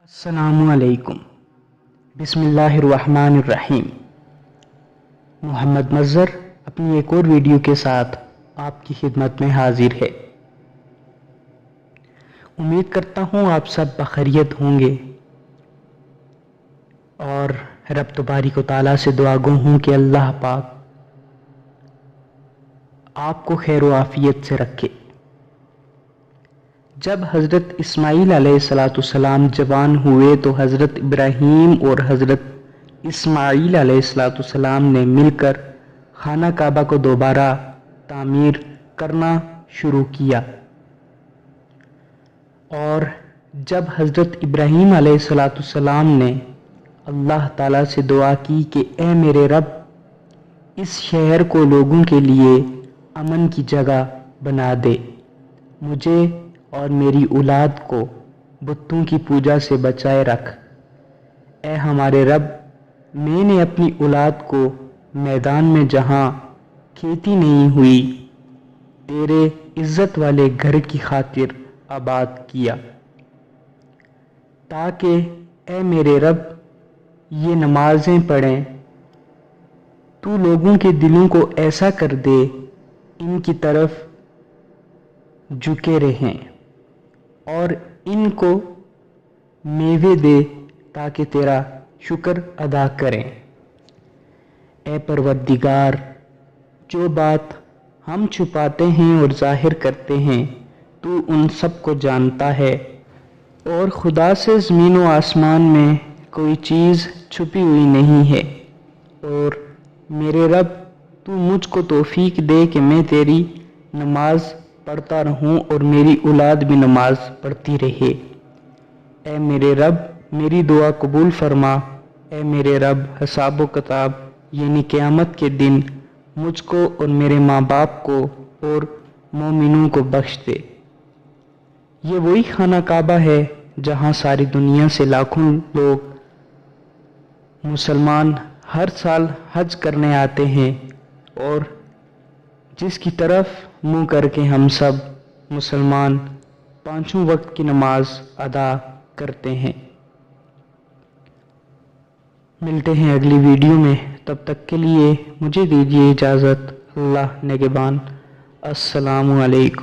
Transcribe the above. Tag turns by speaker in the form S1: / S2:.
S1: السلام علیکم۔ بسم اللہ الرحمن الرحیم۔ محمد مظہر اپنی ایک اور ویڈیو کے ساتھ آپ کی خدمت میں حاضر ہے۔ امید کرتا ہوں آپ سب بخیریت ہوں گے اور رب تبارک و تعالیٰ سے دعا گو ہوں کہ اللہ پاک آپ کو خیر و عافیت سے رکھے۔ جب حضرت اسماعیل علیہ السلام جوان ہوئے تو حضرت ابراہیم اور حضرت اسماعیل علیہ السلام نے مل کر خانہ کعبہ کو دوبارہ تعمیر کرنا شروع کیا، اور جب حضرت ابراہیم علیہ السلام نے اللہ تعالیٰ سے دعا کی کہ اے میرے رب، اس شہر کو لوگوں کے لیے امن کی جگہ بنا دے، مجھے اور میری اولاد کو بتوں کی پوجا سے بچائے رکھ۔ اے ہمارے رب، میں نے اپنی اولاد کو میدان میں جہاں کھیتی نہیں ہوئی تیرے عزت والے گھر کی خاطر آباد کیا، تاکہ اے میرے رب یہ نمازیں پڑھیں تو لوگوں کے دلوں کو ایسا کر دے ان کی طرف جھکے رہیں اور ان کو میوے دے تاکہ تیرا شکر ادا کریں۔ اے پروردگار، جو بات ہم چھپاتے ہیں اور ظاہر کرتے ہیں تو ان سب کو جانتا ہے، اور خدا سے زمین و آسمان میں کوئی چیز چھپی ہوئی نہیں ہے۔ اور میرے رب، تو مجھ کو توفیق دے کہ میں تیری نماز پڑھتا رہوں اور میری اولاد بھی نماز پڑھتی رہے۔ اے میرے رب، میری دعا قبول فرما۔ اے میرے رب، حساب و کتاب یعنی قیامت کے دن مجھ کو اور میرے ماں باپ کو اور مومنوں کو بخش دے۔ یہ وہی خانہ کعبہ ہے جہاں ساری دنیا سے لاکھوں لوگ مسلمان ہر سال حج کرنے آتے ہیں، اور جس کی طرف منہ کر کے ہم سب مسلمان پانچوں وقت کی نماز ادا کرتے ہیں۔ ملتے ہیں اگلی ویڈیو میں، تب تک کے لیے مجھے دیجیے اجازت۔ اللہ نگہبان۔ السلام علیکم۔